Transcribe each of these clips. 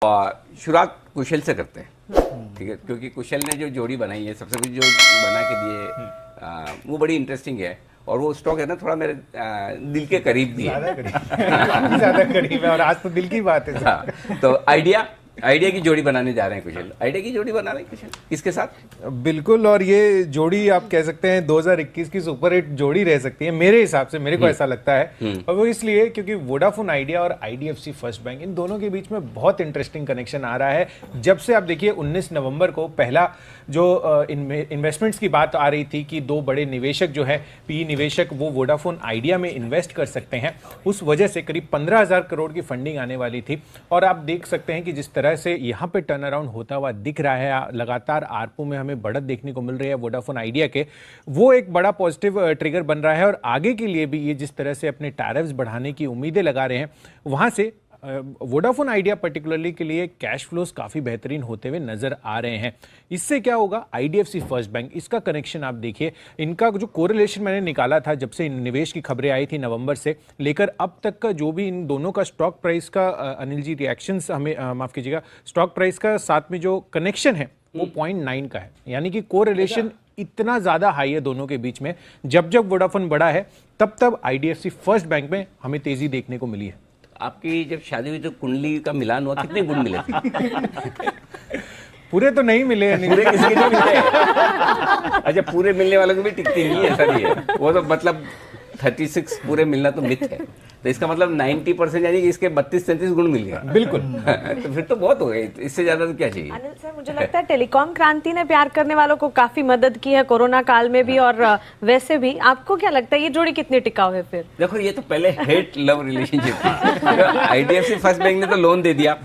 शुरुआत कुशल से करते हैं, ठीक है, क्योंकि कुशल ने जो जोड़ी बनाई है, सबसे कुछ जो बना के दिए वो बड़ी इंटरेस्टिंग है। और वो स्टॉक है ना, थोड़ा मेरे दिल के करीब भी है, ज़्यादा करीब है। और आज तो दिल की बात है। हाँ, तो आइडिया की जोड़ी बनाने जा रहे हैं कुशल। आइडिया की जोड़ी बना रहे हैं कुशल, किसके साथ? बिल्कुल। और ये जोड़ी आप कह सकते हैं 2021 की सुपर हिट जोड़ी रह सकती है मेरे हिसाब से, मेरे को ऐसा लगता है। और वो इसलिए क्योंकि वोडाफोन आइडिया और आईडीएफसी फर्स्ट बैंक, इन दोनों के बीच में बहुत इंटरेस्टिंग कनेक्शन आ रहा है। जब से आप देखिए 19 नवंबर को पहला जो इन्वेस्टमेंट्स की बात आ रही थी कि दो बड़े निवेशक जो है पी निवेशक, वो वोडाफोन आइडिया में इन्वेस्ट कर सकते हैं, उस वजह से करीब 15,000 करोड़ की फंडिंग आने वाली थी। और आप देख सकते हैं कि जिस तरह से यहाँ पे टर्न अराउंड होता हुआ दिख रहा है, लगातार आरपू में हमें बढ़त देखने को मिल रही है वोडाफोन आइडिया के, वो एक बड़ा पॉजिटिव ट्रिगर बन रहा है। और आगे के लिए भी ये जिस तरह से अपने टैरिफ्स बढ़ाने की उम्मीदें लगा रहे हैं, वहाँ से वोडाफोन आइडिया पर्टिकुलरली के लिए कैश फ्लोज काफ़ी बेहतरीन होते हुए नजर आ रहे हैं। इससे क्या होगा, आईडीएफसी फर्स्ट बैंक, इसका कनेक्शन आप देखिए, इनका जो कोरिलेशन मैंने निकाला था जब से निवेश की खबरें आई थी नवंबर से लेकर अब तक का, जो भी इन दोनों का स्टॉक प्राइस का अनिल जी रिएक्शंस हमें माफ कीजिएगा, स्टॉक प्राइस का साथ में जो कनेक्शन है वो 0.9 का है। यानी कि कोरिलेशन इतना ज्यादा हाई है दोनों के बीच में। जब जब वोडाफोन बढ़ा है तब तब आईडीएफसी फर्स्ट बैंक में हमें तेजी देखने को मिली है। आपकी जब शादी हुई तो कुंडली का मिलान हुआ, कितने गुण मिले थे? पूरे तो नहीं मिले। पूरे किसी के नहीं मिले? अच्छा, पूरे मिलने वालों को भी टिकती नहीं है, ऐसा नहीं है। वो तो मतलब 36 पूरे मिलना तो मिथ है। तो इसका मतलब 90% यानी कि इसके 32-33 गुण मिल गए। बिल्कुल। तो फिर तो बहुत हो गए, इससे ज्यादा तो क्या चाहिए? अनिल सर, मुझे लगता है टेलीकॉम क्रांति ने प्यार करने वालों को काफी मदद की है कोरोना काल में भी, और वैसे भी आपको क्या लगता है ये जोड़ी कितनी टिकाऊ है? फिर देखो, ये तो पहले हेट लव रिलेशनशिप थी। आईडीएफसी फर्स्ट बैंक ने तो लोन दे दिया,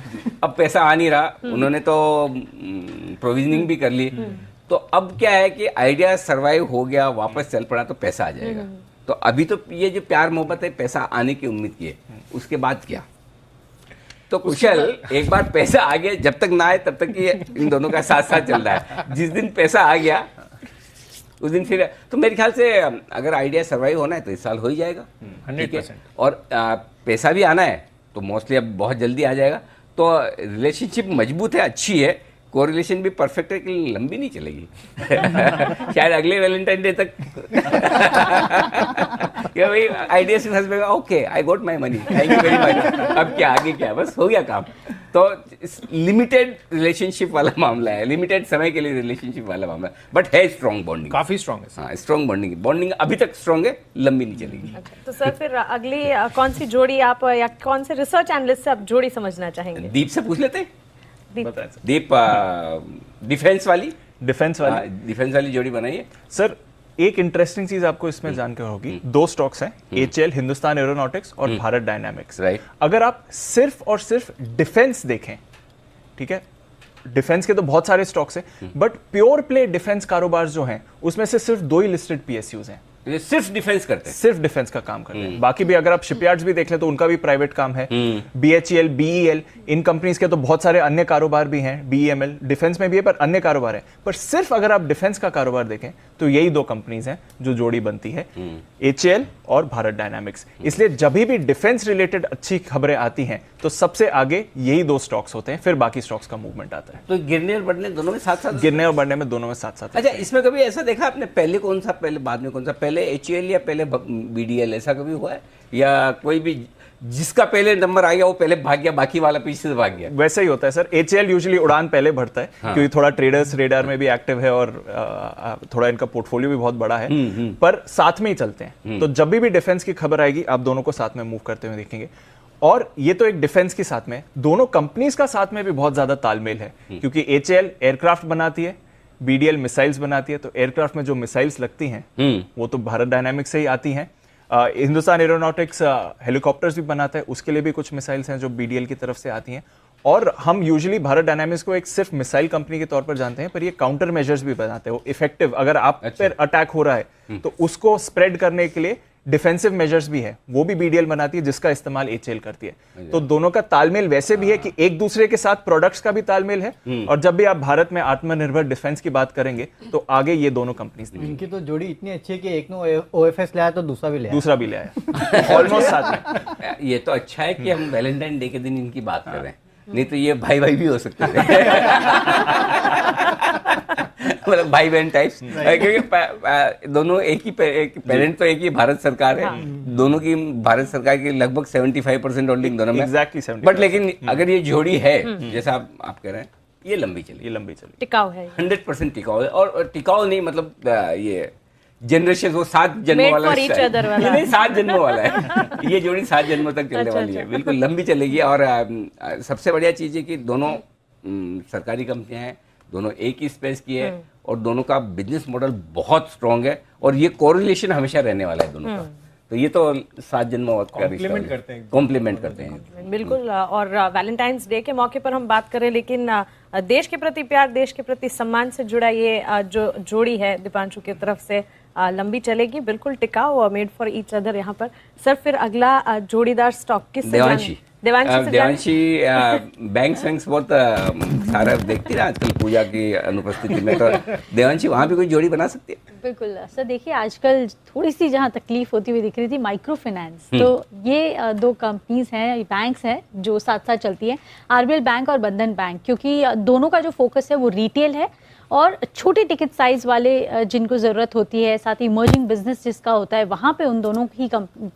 अब पैसा आ नहीं रहा, उन्होंने तो प्रोविजनिंग भी कर ली। तो अब क्या है कि आइडिया सर्वाइव हो गया, वापस चल पड़ा तो पैसा आ जाएगा। तो अभी तो ये जो प्यार मोहब्बत है, पैसा आने की उम्मीद की है, उसके बाद क्या? तो कुशल, एक बार पैसा आ गया, जब तक ना आए तब तक ये इन दोनों का साथ साथ चल रहा है। जिस दिन पैसा आ गया उस दिन फिर, तो मेरे ख्याल से अगर आइडिया सर्वाइव होना है तो इस साल हो ही जाएगा 100%। और पैसा भी आना है तो मोस्टली अब बहुत जल्दी आ जाएगा। तो रिलेशनशिप मजबूत है, अच्छी है, कोरिलेशन भी परफेक्ट है, कि लंबी नहीं चलेगी। शायद अगले वैलेंटाइन डे तक क्या भाई, आइडिया से फंस गया, okay I got my money, thank you very much, अब क्या आगे क्या, बस हो गया काम। तो लिमिटेड रिलेशनशिप वाला मामला है, लिमिटेड समय के लिए रिलेशनशिप वाला मामला है, बट है स्ट्रॉन्ग बॉन्डिंग, काफी स्ट्रॉन्ग है। हाँ, स्ट्रॉन्ग बॉन्डिंग अभी तक स्ट्रॉन्ग है, लंबी नहीं चलेगी। अच्छा, तो सर फिर अगली कौन सी जोड़ी आप, या कौन से रिसर्च एनालिस्ट से आप जोड़ी समझना चाहेंगे? दीप से पूछ लेते हैं। दीप, डिफेंस वाली जोड़ी बनाइए सर। एक इंटरेस्टिंग चीज आपको इसमें जानकर होगी, दो स्टॉक्स हैं, एचएएल हिंदुस्तान एरोनॉटिक्स और भारत डायनामिक्स। अगर आप सिर्फ और सिर्फ डिफेंस देखें, ठीक है, डिफेंस के तो बहुत सारे स्टॉक्स हैं, बट प्योर प्ले डिफेंस कारोबार जो हैं उसमें से सिर्फ 2 ही लिस्टेड पीएसयूज हैं। ये सिर्फ डिफेंस करते हैं, सिर्फ डिफेंस का काम करते हैं। बाकी भी अगर आप शिपयार्ड्स भी देख लें तो उनका भी प्राइवेट काम है। बीएचईएल, बीईएल, इन कंपनीज के तो बहुत सारे अन्य कारोबार भी हैं। बीईएमएल डिफेंस में भी है, पर अन्य कारोबार है। पर सिर्फ अगर आप डिफेंस का कारोबार देखें तो यही 2 कंपनीज हैं जो जोड़ी बनती है, एचएएल और भारत डायनामिक्स। इसलिए जब भी डिफेंस रिलेटेड अच्छी खबरें आती हैं तो सबसे आगे यही 2 स्टॉक्स होते हैं, फिर बाकी स्टॉक्स का मूवमेंट आता है। तो गिरने और बढ़ने दोनों में साथ साथ, गिरने और बढ़ने में दोनों में साथ साथ। अच्छा, इसमें कभी ऐसा देखा आपने, पहले कौन सा, पहले बाद में कौन सा, पहले एचएएल या पहले बीडीएल, ऐसा कभी हुआ है? या कोई भी जिसका पहले नंबर आ गया वो पहले भाग गया, बाकी वाला पीछे से भाग गया? वैसे ही होता है सर। एचएएल यूजुअली उड़ान पहले भरता है, हाँ, क्योंकि थोड़ा ट्रेडर्स रेडार में भी एक्टिव है और थोड़ा इनका पोर्टफोलियो भी बहुत बड़ा है, पर साथ में ही चलते हैं। तो जब भी डिफेंस की खबर आएगी आप दोनों को साथ में मूव करते हुए देखेंगे। और ये तो एक डिफेंस के साथ में, दोनों कंपनीज का साथ में भी बहुत ज्यादा तालमेल है, क्योंकि एचएएल एयरक्राफ्ट बनाती है, बीडीएल मिसाइल्स बनाती है। तो एयरक्राफ्ट में जो मिसाइल्स लगती हैं वो तो भारत डायनामिक्स से ही आती हैं। हिंदुस्तान एरोनॉटिक्स हेलीकॉप्टर्स भी बनाता है, उसके लिए भी कुछ मिसाइल्स हैं जो बीडीएल की तरफ से आती हैं। और हम यूजुअली भारत डायनामिक्स को एक सिर्फ मिसाइल कंपनी के तौर पर जानते हैं, पर ये काउंटर मेजर्स भी बनाते हैं। वो इफेक्टिव, अगर आप पर अटैक हो रहा है तो उसको स्प्रेड करने के लिए डिफेंसिव मेजर्स भी है, वो भी बीडीएल बनाती है, जिसका इस्तेमाल एचएएल करती है। तो दोनों का तालमेल वैसे भी है कि एक दूसरे के साथ प्रोडक्ट्स का भी तालमेल है। और जब भी आप भारत में आत्मनिर्भर डिफेंस की बात करेंगे तो आगे ये दोनों कंपनीज, इनकी तो जोड़ी इतनी अच्छी है कि एक ने ओएफएस लाया तो दूसरा भी ले आया ऑलमोस्ट साथ में। ये तो अच्छा है कि हम वैलेंटाइन डे के दिन इनकी बात कर रहे हैं। नहीं तो ये भाई भाई भी हो सकते थे। मतलब भाई बहन टाइप्स, क्योंकि दोनों एक ही पेरेंट तो एक ही भारत सरकार है, दोनों की भारत सरकार की लगभग 75% होल्डिंग दोनों में। Exactly 75%। बट लेकिन अगर ये जोड़ी है जैसा आप कह रहे हैं, ये लंबी चली, टिकाऊ है। 100% टिकाऊ है। और टिकाऊ नहीं मतलब ये जनरेशन वो 7 जन्मों Made वाला for each other वाला। नहीं 7 जन्मों वाला है। ये जोड़ी 7 जन्मों तक चलने वाली है, बिल्कुल लंबी चलेगी। और सबसे बढ़िया चीज है कि दोनों सरकारी कंपनियां हैं, दोनों एक ही स्पेस की है और दोनों का बिजनेस मॉडल बहुत स्ट्रांग है और ये कोरिलेशन हमेशा रहने वाला है दोनों का। तो ये तो 7 जन्मों का कॉम्प्लीमेंट करते हैं, कॉम्प्लीमेंट करते हैं बिल्कुल। और वैलेंटाइंस डे के मौके पर हम बात करें, लेकिन देश के प्रति प्यार, देश के प्रति सम्मान से जुड़ा ये जो जोड़ी है दीपांशु की तरफ से लंबी चलेगी, बिल्कुल टिकाऊ और मेड फॉर ईच अदर। यहाँ पर सर फिर अगला जोड़ीदार स्टॉक किस देवांशी बैंक्स वैंक्स बहुत सारा देखती ना आजकल पूजा की अनुपस्थिति में, तो देवांशी वहाँ भी कोई जोड़ी बना सकती है? बिल्कुल सर, देखिए आजकल थोड़ी सी जहाँ तकलीफ होती हुई दिख रही थी माइक्रो फाइनेंस, तो ये दो कंपनीज हैं, बैंक्स हैं जो साथ साथ चलती हैं, आरबीएल बैंक और बंधन बैंक, क्योंकि दोनों का जो फोकस है वो रिटेल है और छोटे टिकट साइज वाले जिनको ज़रूरत होती है, साथ ही इमर्जिंग बिजनेस जिसका होता है, वहाँ पे उन दोनों की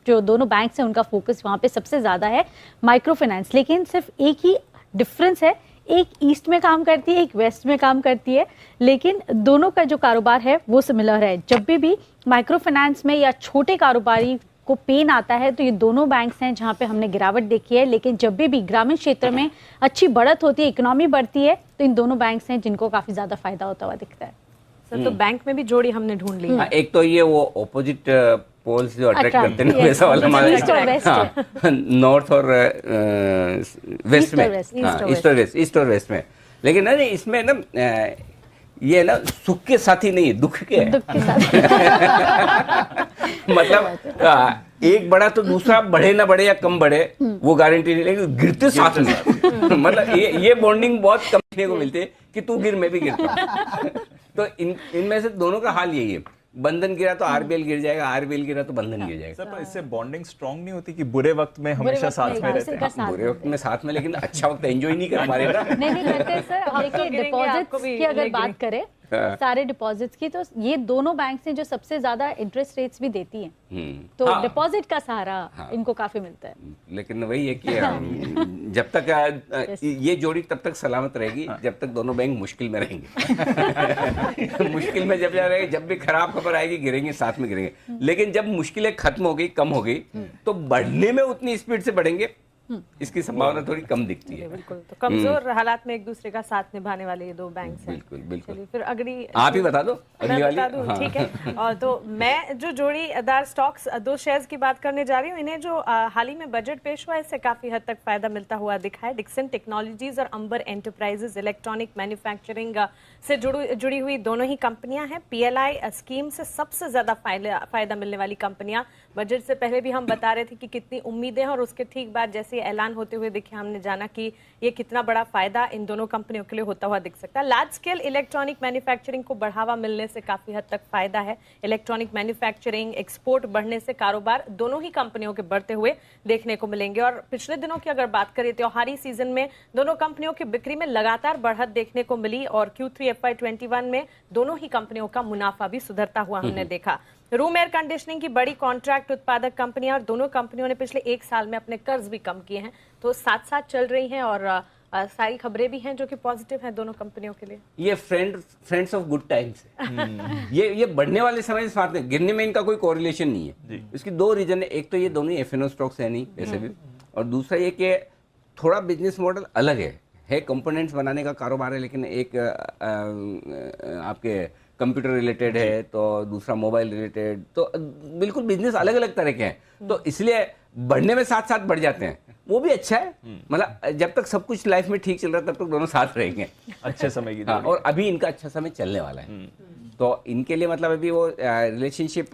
जो दोनों बैंक्स हैं उनका फोकस वहाँ पे सबसे ज़्यादा है माइक्रो फाइनेंस। लेकिन सिर्फ एक ही डिफरेंस है, एक ईस्ट में काम करती है, एक वेस्ट में काम करती है, लेकिन दोनों का जो कारोबार है वो सिमिलर है। जब भी माइक्रो फाइनेंस में या छोटे कारोबारी को पेन आता है तो ये दोनों बैंक्स हैं जहाँ पे हमने गिरावट देखी है, लेकिन जब भी ग्रामीण क्षेत्र में अच्छी बढ़त होती है, इकोनॉमी बढ़ती है, तो इन दोनों बैंक्स हैं जिनको काफी ज्यादा फायदा होता हुआ दिखता है। सर तो बैंक में भी जोड़ी हमने ढूंढ ली है। एक तो ये वो ऑपोजिट पोल्स जो अट्रैक्ट करते हैं वैसा वाला ईस्ट और वेस्ट, नॉर्थ और वेस्ट में, ईस्ट और वेस्ट में। लेकिन ना इसमें ना ये ना सुख के साथी नहीं है, दुख के है। दुख के साथ मतलब एक बढ़ा तो दूसरा बढ़े ना बढ़े या कम बढ़े वो गारंटी नहीं, लेकिन गिरते साथ में मतलब ये बॉन्डिंग बहुत कम देखने को मिलती है कि तू गिर मैं भी गिरता। तो इनमें से दोनों का हाल यही है, बंधन गिरा तो आरबीएल गिर जाएगा, आरबीएल गिरा तो बंधन गिर जाएगा। सर तो इससे बॉन्डिंग स्ट्रांग नहीं होती कि बुरे वक्त में हमेशा साथ में रहते हैं? बुरे वक्त में साथ में, लेकिन अच्छा वक्त एंजॉय नहीं कर पा रहे ना। नहीं करते सर। अब देखिए डिपॉजिट्स की अगर बात करें, सारे डिपॉजिट्स की, तो ये दोनों बैंक्स हैं जो सबसे ज्यादा इंटरेस्ट रेट्स भी देती हैं, तो डिपॉजिट का सहारा इनको काफी मिलता है। लेकिन वही है कि जब तक ये जोड़ी तब तक सलामत रहेगी जब तक दोनों बैंक मुश्किल में रहेंगे। मुश्किल में जब जा रहे, जब भी खराब खबर आएगी गिरेंगे, साथ में गिरेंगे। लेकिन जब मुश्किलें खत्म हो गई, कम हो गई, तो बढ़ने में उतनी स्पीड से बढ़ेंगे, इसकी संभावना थोड़ी कम दिखती है। बिल्कुल। तो कमजोर हालात में एक दूसरे का साथ निभाने वाले ये दो बैंक्स हैं। बिल्कुल बिल्कुल। चलिए फिर अगली आप ही बता दो अगली वाली। बता दूं, ठीक है। और तो मैं जो जोड़ीदार स्टॉक्स दो शेयर्स की बात करने जा रही हूँ, इन्हें जो हाल ही में बजट पेश हुआ इससे काफी हद तक फायदा मिलता हुआ दिखा है। डिक्सन टेक्नोलॉजीज और अंबर एंटरप्राइजेज इलेक्ट्रॉनिक मैन्युफैक्चरिंग से जुड़ी हुई दोनों ही कंपनियां हैं। पीएलआई स्कीम से सबसे ज्यादा फायदा मिलने वाली कंपनियां। बजट से पहले भी हम बता रहे थे कि कितनी उम्मीदें हैं और उसके ठीक बाद जैसे ऐलान होते हुए देखिए हमने जाना कि ये कितना बड़ा फायदा इन दोनों कंपनियों के लिए होता हुआ दिख सकता है। लार्ज स्केल इलेक्ट्रॉनिक मैन्युफैक्चरिंग को बढ़ावा मिलने से काफी हद तक फायदा है। इलेक्ट्रॉनिक मैन्युफैक्चरिंग, एक्सपोर्ट बढ़ने से कारोबार दोनों ही कंपनियों के बढ़ते हुए देखने को मिलेंगे। और पिछले दिनों की अगर बात करें, त्योहारी सीजन में दोनों कंपनियों की बिक्री में लगातार बढ़त देखने को मिली और Q3 FY21 में दोनों ही कंपनियों का मुनाफा भी सुधरता हुआ हमने देखा। रूम एयर कंडीशनिंग की बड़ी कॉन्ट्रैक्ट उत्पादक कंपनियां और दोनों कंपनियों ने पिछले एक साल में अपने कर्ज भी कम किए हैं, तो साथ साथ चल रही हैं और सारी खबरें भी हैं जो कि पॉजिटिव हैं दोनों कंपनियों के लिए। ये फ्रेंड्स ऑफ गुड टाइम्स है। ये बढ़ने वाले समय के साथ में, गिरने में इनका कोई कोरिलेशन नहीं है। इसकी दो रीजन है, एक तो ये दोनों एफएनओ स्टॉक्स है नहीं वैसे भी, और दूसरा ये कि थोड़ा बिजनेस मॉडल अलग है कंपोनेंट्स बनाने का कारोबार है, लेकिन एक आपके कंप्यूटर रिलेटेड है तो दूसरा मोबाइल रिलेटेड, तो बिल्कुल बिजनेस अलग अलग तरह के हैं। तो इसलिए बढ़ने में साथ साथ बढ़ जाते हैं, वो भी अच्छा है। मतलब जब तक सब कुछ लाइफ में ठीक चल रहा है तब तक दोनों साथ रहेंगे अच्छे समय की। हाँ, और अभी इनका अच्छा समय चलने वाला है, तो इनके लिए मतलब अभी वो रिलेशनशिप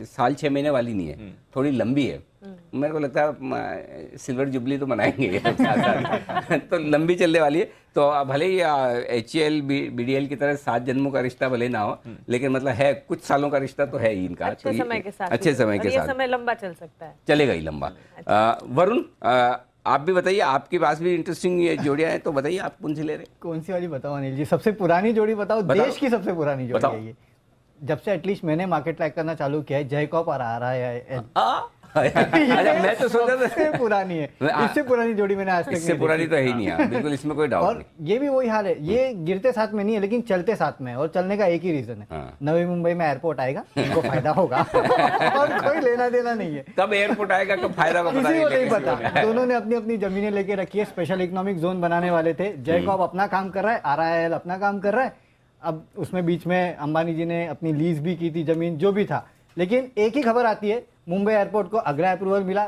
साल 6 महीने वाली नहीं है, थोड़ी लंबी है। मेरे को लगता है सिल्वर जुबली तो मनाएंगे तो लंबी चलने वाली है। तो भले ही HCL BDL की तरह 7 जन्मों का रिश्ता भले ना हो, लेकिन मतलब है कुछ सालों का रिश्ता तो है ही इनका। अच्छे समय के साथ, अच्छे समय के साथ समय लंबा चल सकता है, चलेगा ही लंबा। वरुण, आप भी बताइए, आपके पास भी इंटरेस्टिंग जोड़ियां हैं तो बताइए आप कौन सी ले रहे हैं? कौन सी वाली बताओ अनिल जी? सबसे पुरानी जोड़ी बताओ, देश की सबसे पुरानी जोड़ी बताओ। है ये। जब से एटलीस्ट मैंने मार्केट ट्रैक करना चालू किया है, जयकॉप और RIL अच्छा, मैं तो सोचा था सबसे पुरानी है। इससे पुरानी जोड़ी मैंने आज तक इससे नहीं पुरानी देखी। तो है ही नहीं यार, बिल्कुल इसमें कोई डाउट और नहीं। ये भी वही हाल है, ये गिरते साथ में नहीं है लेकिन चलते साथ में है, और चलने का एक ही रीजन है, हाँ। नवी मुंबई में एयरपोर्ट आएगा, इनको फायदा होगा और कोई लेना देना नहीं है। कब एयरपोर्ट आएगा, कब फायदा का पता किसी नहीं, को नहीं लेकिन किसी को पता। दोनों ने अपनी अपनी जमीनें लेके रखी है, स्पेशल इकोनॉमिक जोन बनाने वाले थे। जयकॉप अपना काम कर रहा है, RIL अपना काम कर रहा है। अब उसमें बीच में अंबानी जी ने अपनी लीज भी की थी जमीन, जो भी था, लेकिन एक ही खबर आती है, मुंबई एयरपोर्ट को अगला अप्रूवल मिला,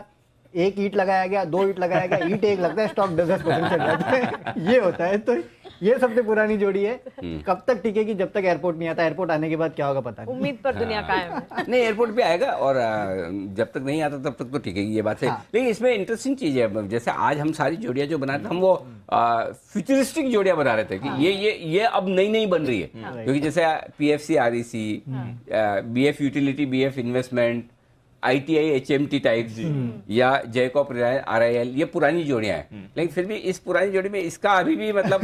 1 ईंट लगाया गया, 2 ईंट लगाया गया, ईंट एक लगता है, स्टॉक 10% चढ़ जाता है। ये होता है। तो ये सबसे पुरानी जोड़ी है। कब तक टिकेगी? जब तक एयरपोर्ट नहीं आता। एयरपोर्ट आने के बाद क्या होगा पता नहीं। उम्मीद पर दुनिया कायम है। नहीं, एयरपोर्ट पे आएगा और जब तक नहीं आता तब तक तो टिकेगी, ये बात है। हाँ। लेकिन इसमें इंटरेस्टिंग चीज है, जैसे आज हम सारी जोड़ियां जो बना रहे थे, हम वो फ्यूचरिस्टिक जोड़ियां बना रहे थे कि ये अब नई नई बन रही है, क्योंकि जैसे PFC REC, BF utility, BF investment, ITI HMT types या जयकॉप RIL, ये पुरानी जोड़ियां हैं। लेकिन फिर भी इस पुरानी जोड़ी में इसका अभी भी मतलब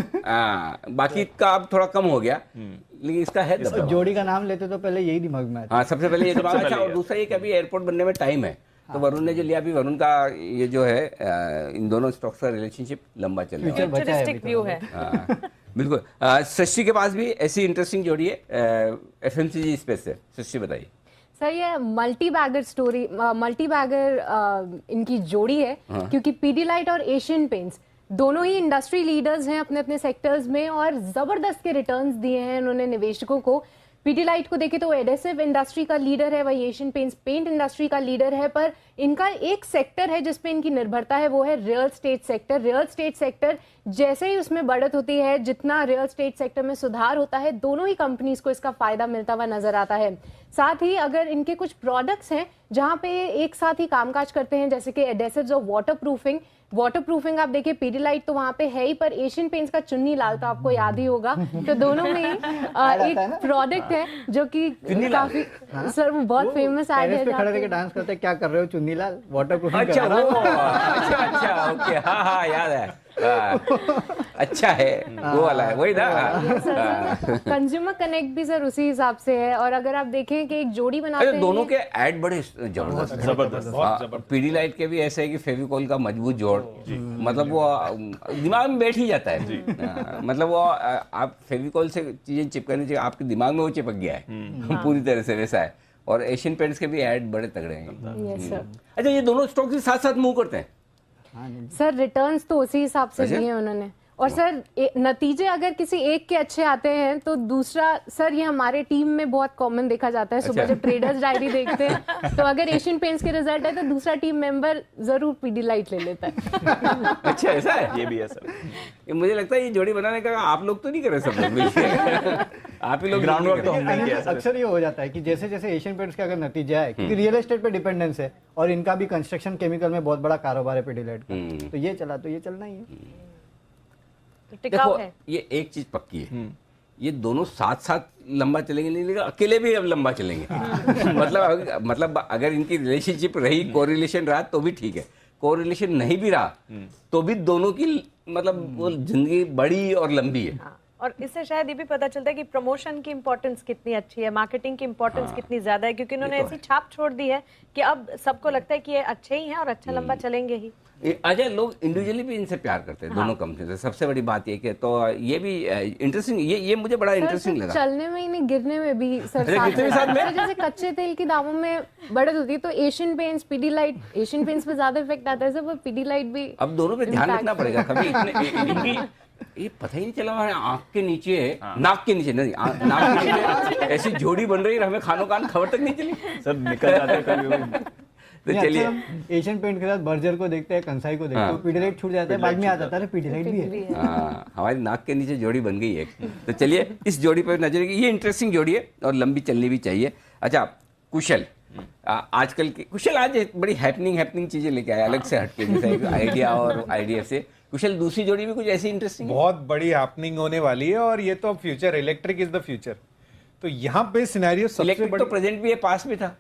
बाकी का अब थोड़ा कम हो गया, लेकिन इसका है दबदबा। जोड़ी का नाम लेते तो पहले यही दिमाग में आता। हाँ, सबसे पहले ये तो बात। अच्छा, और दूसरा ये कि अभी एयरपोर्ट बनने में टाइम है, तो वरुण ने जो लिया, अभी वरुण का ये जो है इन दोनों स्टॉक्स का रिलेशनशिप लंबा चल रहा है। फ्यूचर बचा है अभी फ्यूचरिस्टिक तो। व्यू है। हाँ, बिल्कुल। सृष्टि के पास भी ऐसी इंटरेस्टिंग जोड़ी है FMCG स्पेस से। सृष्टि बताइए। सर ये multi bagger story, multi bagger इनकी जोड़ी है, क्योंकि पीडीलाइट और एशियन पेंट्स दोनों ही इंडस्ट्री लीडर्स हैं अपने अपने सेक्टर्स में, और जबरदस्त के रिटर्न्स दिए हैं उन्होंने निवेशकों को। पीडीलाइट को देखें तो एडेसिव इंडस्ट्री का लीडर है, वही एशियन पेंट्स पेंट इंडस्ट्री का लीडर है, पर इनका एक सेक्टर है जिसपे इनकी निर्भरता है, वो है real estate sector. Real estate sector जैसे ही उसमें बढ़त होती है, जितना रियल स्टेट सेक्टर में सुधार होता है, दोनों ही कंपनीज को इसका फायदा मिलता हुआ नजर आता है। साथ ही अगर इनके कुछ प्रोडक्ट्स हैं जहां पे एक साथ ही कामकाज करते हैं, जैसे कि एडेसिव्स और वाटरप्रूफिंग आप देखिए, पीडीलाइट तो वहां पे है ही, पर एशियन पेंट्स का चुन्नी लाल तो आपको याद ही होगा। तो दोनों में ही एक प्रोडक्ट है जो कि काफी, सर वो बहुत फेमस ऐड टेरेस है पे जहाँ खड़े पे- रह के डांस करते क्या कर रहे हो चुन्नी लाल? वाटर प्रूफिंग अच्छा, कर रहा वो हूं। अच्छा, ओके, हाँ, याद है। अच्छा है, वो वाला है, वही ना। कंज्यूमर कनेक्ट भी सर उसी हिसाब से है। और अगर आप देखें कि एक जोड़ी बनाते अरे हैं, दोनों के ऐड बड़े जबरदस्त। पीडीलाइट के भी ऐसे है कि फेविकॉल का मजबूत जोड़, मतलब वो दिमाग में बैठ ही जाता है। मतलब वो आप फेविकॉल से चीजें चिपकाने चाहिए, आपके दिमाग में वो चिपक गया है पूरी तरह से, वैसा है। और एशियन पेंट्स के भी ऐड बड़े तगड़े हैं। Yes sir. अच्छा, ये दोनों स्टॉक भी साथ साथ मूव करते हैं? सर रिटर्न्स तो उसी हिसाब से अच्छा? दिए हैं उन्होंने। और सर नतीजे अगर किसी एक के अच्छे आते हैं तो दूसरा, सर ये हमारे टीम में बहुत कॉमन देखा जाता है। सुबह अच्छा। जब ट्रेडर्स डायरी देखते हैं तो अगर एशियन पेंट्स के रिजल्ट है तो दूसरा टीम मेंबर जरूर पीडीलाइट ले लेता है। अच्छा, ऐसा है? ये भी है सर। ये मुझे लगता है ये जोड़ी बनाने का आप लोग तो नहीं कर रहे, सब लोग मिलके। आप ही लोग ग्राउंड वर्क तो नहीं कर हमने किया सर। अक्सर ये हो जाता है कि जैसे जैसे एशियन पेंट्स का अगर नतीजा है, क्योंकि रियल एस्टेट पे डिपेंडेंस है और इनका भी कंस्ट्रक्शन केमिकल में बहुत बड़ा कारोबार है पीडीलाइट का, तो ये चला तो ये चलना ही है। तो टिकाऊ देखो, है। ये एक चीज पक्की है, ये दोनों साथ साथ लंबा चलेंगे नहीं, लेकिन अकेले भी अब लंबा चलेंगे। मतलब अगर इनकी रिलेशनशिप रही, कोरिलेशन रहा तो भी ठीक है, कोरिलेशन नहीं भी रहा तो भी दोनों की मतलब वो जिंदगी बड़ी और लंबी है। हाँ, और इससे शायद ये भी पता चलता है कि प्रमोशन की इंपॉर्टेंस कितनी अच्छी है, मार्केटिंग की इंपॉर्टेंस कितनी ज्यादा है, क्योंकि इन्होंने ऐसी छाप छोड़ दी है कि अब सबको लगता है कि ये अच्छे ही हैं और अच्छा लंबा चलेंगे ही। अजय, लोग इंडिविजुअली भी इनसे प्यार करते हैं, दोनों कंपनी से। सबसे बड़ी बात ये कि तो ये भी इंटरेस्टिंग, ये मुझे बड़ा इंटरेस्टिंग लगा। चलने में ही नहीं, गिरने में भी सर अरे, साथ गिरने में। भी साथ में? सर, जैसे कच्चे तेल की दामों में बढ़त होती है तो Asian paints Pidilite, Asian paints पे ज्यादा इफेक्ट आता है सर, पर पीडीलाइट भी अब दोनों पे ध्यान impact रखना पड़ेगा। कभी इनकी ये पता ही नहीं चला हमारे आंख के नीचे, नाक के नीचे नहीं, नाक के नीचे ऐसी जोड़ी बन रही है, हमें खानो कान खबर तक नहीं चली। सर निकल जाते हैं कभी वो। तो नहीं, चलिए, अच्छा, हम एशियन पेंट के साथ बर्जर को देखते हैं, कंसाई को देखते हैं, हाँ। तो पीडीलाइट छूट जाता है, बाद में आ जाता है पीडीलाइट भी है। हाँ, हमारी नाक के नीचे जोड़ी बन गई है। तो चलिए इस जोड़ी पर नजर रखिए, ये इंटरेस्टिंग जोड़ी है और लंबी चलनी भी चाहिए। अच्छा, कुशल, आजकल की कुशल आज एक बड़ी हैपनिंग चीजें लेके आया, अलग से हटके, जैसे आइडिया और IDF से। कुशल, दूसरी जोड़ी भी कुछ ऐसी इंटरेस्टिंग है? बहुत बड़ी हैपनिंग होने वाली है और ये तो अब future, electric is the future. तो यहाँ पे सिनेरियो सबसे इलेक्ट्रिक तो बड़ी, प्रेजेंट भी है, पास भी था।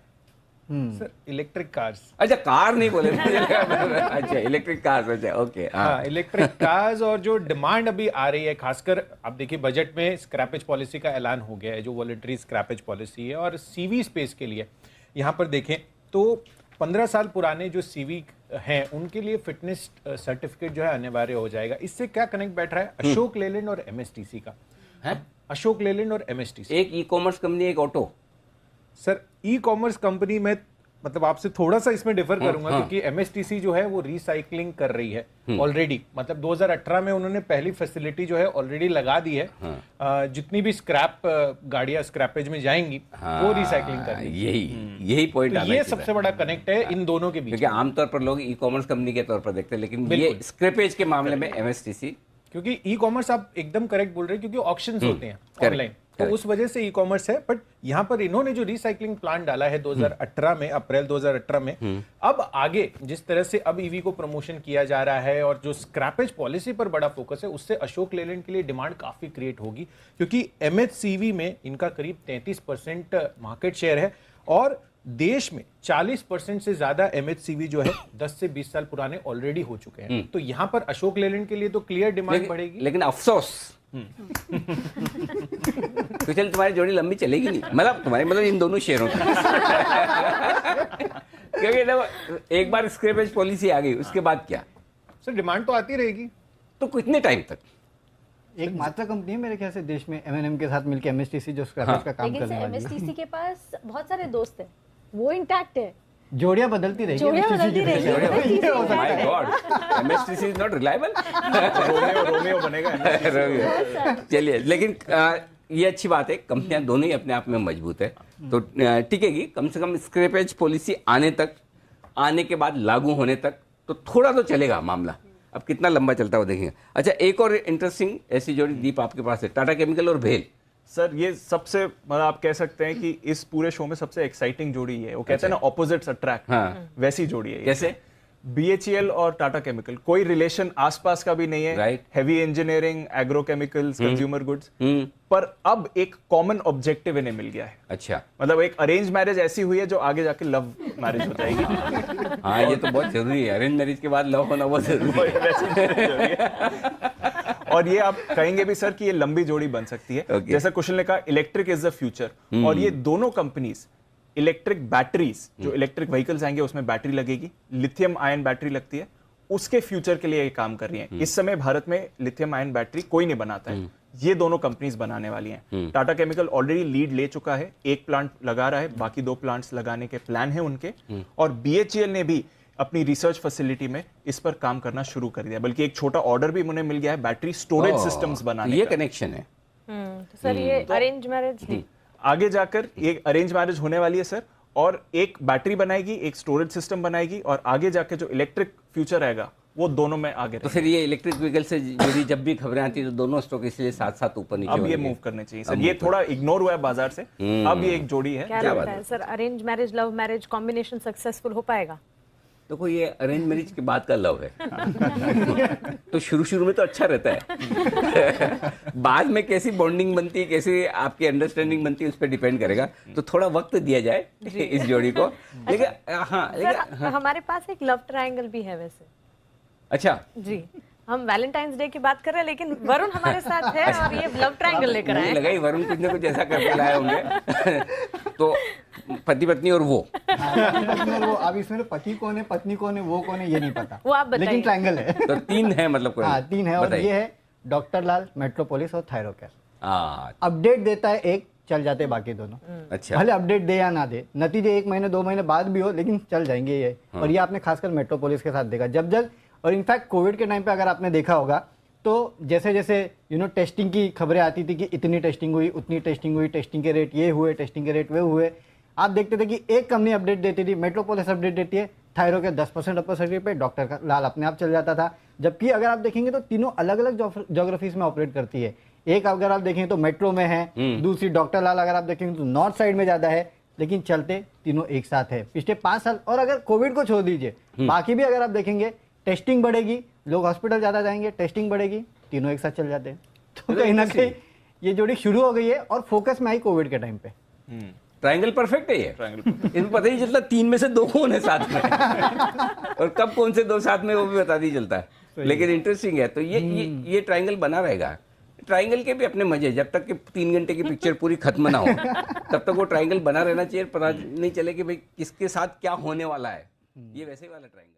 Sir electric cars. अच्छा, कार नहीं बोले अच्छा, इलेक्ट्रिक कार्स, अच्छा, ओके, हाँ, इलेक्ट्रिक कार्स। और जो डिमांड अभी आ रही है, खासकर आप देखिए बजट में स्क्रैपेज पॉलिसी का ऐलान हो गया है, जो वॉलंटरी स्क्रैपेज पॉलिसी है, और सीवी स्पेस के लिए यहाँ पर देखें तो 15 साल पुराने जो सीवी हैं उनके लिए फिटनेस सर्टिफिकेट जो है अनिवार्य हो जाएगा। इससे क्या कनेक्ट बैठ रहा है? अशोक लेलैंड और एमएसटीसी का है। अशोक लेलैंड और एमएसटीसी, एक ई कॉमर्स कंपनी, एक auto. Sir e commerce company में मतलब आपसे थोड़ा सा इसमें डिफर करूंगा, क्योंकि एमएसटीसी जो है वो रिसाइकलिंग कर रही है ऑलरेडी। मतलब 2018 में उन्होंने पहली फैसिलिटी जो है ऑलरेडी लगा दी है। जितनी भी स्क्रैप गाड़ियां स्क्रैपेज में जाएंगी वो रिसाइकलिंग कर रही है। यही पॉइंट तो ये सबसे बड़ा कनेक्ट है इन दोनों के बीच, क्योंकि आमतौर पर लोग ई कॉमर्स कंपनी के तौर पर देखते हैं, लेकिन ये स्क्रैपेज के मामले में एमएसटीसी, क्योंकि ई कॉमर्स आप एकदम करेक्ट बोल रहे हैं, क्योंकि ऑक्शंस होते हैं ऑनलाइन, तो उस वजह से ई कॉमर्स है। बट यहाँ पर इन्होंने जो रिसाइकलिंग प्लान डाला है 2018 में, अप्रैल 2018 में, अब आगे जिस तरह से अब ईवी को प्रमोशन किया जा रहा है और जो स्क्रैपेज पॉलिसी पर बड़ा फोकस है, उससे अशोक लेलैंड के लिए डिमांड काफी क्रिएट होगी, क्योंकि एमएचसीवी में इनका करीब 33% मार्केट शेयर है और देश में 40% से ज्यादा एमएचसीवी जो है 10 से 20 साल पुराने ऑलरेडी हो चुके हैं। तो यहाँ पर अशोक लेलैंड के लिए तो क्लियर डिमांड बढ़ेगी। लेकिन अफसोस तो चल तुम्हारी जोड़ी लंबी चलेगी नहीं, मतलब इन दोनों शेयरों की क्योंकि ना एक बार स्क्रैपेज पॉलिसी आ गई, उसके बाद क्या? सर डिमांड तो आती रहेगी। तो कितने टाइम तक? एक मात्र कंपनी है मेरे ख्याल से देश में एमएनएम के साथ मिलकर, एमएसटीसी, जो स्क्रैपेज का काम लेकिन करने वाली है। एमएसटीसी के पास बहुत सारे दोस्त हैं, वो इंटैक्ट है। जोड़ियां बदलती रहेगी, जोड़ियां बदलती रहेगी। My God, MSTC is not reliable. Romeo बनेगा। चलिए, लेकिन ये अच्छी बात है, कंपनियां दोनों ही अपने आप में मजबूत है, तो टिकेगी। कम से कम स्क्रैपेज पॉलिसी आने के बाद लागू होने तक तो थोड़ा तो चलेगा मामला। अब कितना लंबा चलता है वो देखेंगे। अच्छा, एक और इंटरेस्टिंग ऐसी जोड़ी दीप आपके पास है, टाटा केमिकल और भेल। सर ये सबसे मतलब आप कह सकते हैं कि इस पूरे शो में सबसे एक्साइटिंग जोड़ी है। वो कहते हैं ना ऑपोजिट्स अट्रैक्ट, वैसी जोड़ी है। कैसे? बीएचईएल और टाटा केमिकल, कोई रिलेशन आसपास का भी नहीं है। Right. Heavy engineering, agrochemicals, consumer goods, पर अब एक कॉमन ऑब्जेक्टिव इन्हें मिल गया है। अच्छा, मतलब एक अरेंज मैरिज ऐसी हुई है जो आगे जाके लव मैरिज हो जाएगी। हाँ, ये तो बहुत जरूरी है, अरेंज मैरिज के बाद लव होना बहुत जरूरी है। और ये आप कहेंगे भी सर कि ये लंबी जोड़ी बन सकती है। Okay. जैसा कुशल ने कहा, इलेक्ट्रिक इज द फ्यूचर, और ये दोनों कंपनीज इलेक्ट्रिक बैटरीज, जो इलेक्ट्रिक व्हीकल्स आएंगे उसमें बैटरी लगेगी, लिथियम आयन बैटरी लगती है, उसके फ्यूचर के लिए ये काम कर रही हैं। इस समय भारत में लिथियम आयन बैटरी कोई नहीं बनाता है, ये दोनों कंपनीज बनाने वाली हैं। टाटा केमिकल ऑलरेडी लीड ले चुका है, एक प्लांट लगा रहा है, बाकी 2 प्लांट्स लगाने के प्लान है उनके, और बीएचईएल ने भी अपनी रिसर्च फैसिलिटी में इस पर काम करना शुरू कर दिया, बल्कि एक छोटा ऑर्डर भी उन्हें मिल गया है बैटरी स्टोरेज सिस्टम्स बनाने ये का। कनेक्शन है। तो सर ये अरेंज मैरिज आगे जाकर एक अरेंज मैरिज होने वाली है सर, और एक बैटरी बनाएगी, एक स्टोरेज सिस्टम बनाएगी, और आगे जाके जो इलेक्ट्रिक फ्यूचर आएगा वो दोनों में आगे तो फिर ये इलेक्ट्रिक व्हीकल से जुड़ी जब भी खबरें आती है तो दोनों स्टॉक इसलिए साथ साथ ऊपर नीचे अब ये होंगे। मूव करने चाहिए सर। ये थोड़ा इग्नोर हुआ है बाजार से, अब ये एक जोड़ी है। क्या क्या लगता बात है sir, arrange marriage love marriage combination successful हो पाएगा? देखो, ये अरेंज मैरिज के बाद का लव है तो शुरू में तो अच्छा रहता है बाद में कैसी बॉन्डिंग बनती है, कैसी आपकी अंडरस्टैंडिंग बनती है, उस पर डिपेंड करेगा। तो थोड़ा वक्त दिया जाए इस जोड़ी को। लेकिन सर, हमारे पास एक लव ट्रायंगल भी है वैसे। अच्छा जी, हम वैलेंटाइंस डे की बात कर रहे हैं, लेकिन वरुण हमारे साथ है और ये लव ट्रायंगल लेकर आए मुझे हैं। लगा ही वरुण कुछ ना कुछ ऐसा करके लाए होंगे तो पति पत्नी और वो वो अब इसमें पति कौन है, पत्नी कौन है, वो कौन है, ये नहीं पता, वो आप बताइए। लेकिन ट्रायंगल है। तो 3 है, मतलब कोई? हाँ 3 है, और बताइए। ये है डॉक्टर लाल, मेट्रोपोलिस और थायरोकेयर। हाँ, अपडेट देता है एक, चल जाते हैं बाकी दोनों। अच्छा, भले अपडेट दे या ना दे, नतीजे 1 महीने 2 महीने बाद भी हो, लेकिन चल जाएंगे ये। और ये आपने खासकर मेट्रोपोलिस के साथ देखा जब और इनफैक्ट कोविड के टाइम पे अगर आपने देखा होगा तो जैसे जैसे टेस्टिंग की खबरें आती थी कि इतनी टेस्टिंग हुई, उतनी टेस्टिंग हुई, टेस्टिंग के रेट ये हुए, टेस्टिंग के रेट वे हुए, आप देखते थे कि एक कंपनी अपडेट देती थी, मेट्रोपोलिस अपडेट देती है, थायरो के 10% अपोसिटी पे डॉक्टर लाल अपने आप चल जाता था। जबकि अगर आप देखेंगे तो तीनों अलग अलग ज्योग्राफीज में ऑपरेट करती है। एक अगर आप देखेंगे तो मेट्रो में है, दूसरी डॉक्टर लाल अगर आप देखेंगे तो नॉर्थ साइड में ज्यादा है, लेकिन चलते तीनों एक साथ है पिछले 5 साल। और अगर कोविड को छोड़ दीजिए, बाकी भी अगर आप देखेंगे, टेस्टिंग बढ़ेगी, लोग हॉस्पिटल ज्यादा जाएंगे, टेस्टिंग बढ़ेगी, तीनों एक साथ चल जाते हैं। तो कहीं ना कहीं ये जोड़ी शुरू हो गई है और फोकस में आई कोविड के टाइम पे। ट्रायंगल परफेक्ट है ये। इसमें पता ही चलता 3 में से 2 कौन है साथ में और कब कौन से 2 साथ में वो भी पता नहीं चलता है। लेकिन इंटरेस्टिंग है। तो ये ट्रायंगल बना रहेगा। ट्रायंगल के भी अपने मजे, जब तक कि 3 घंटे की पिक्चर पूरी खत्म ना हो तब तक वो ट्रायंगल बना रहना चाहिए, पता नहीं चले कि भाई किसके साथ क्या होने वाला है। ये वैसे ही वाला ट्रायंगल।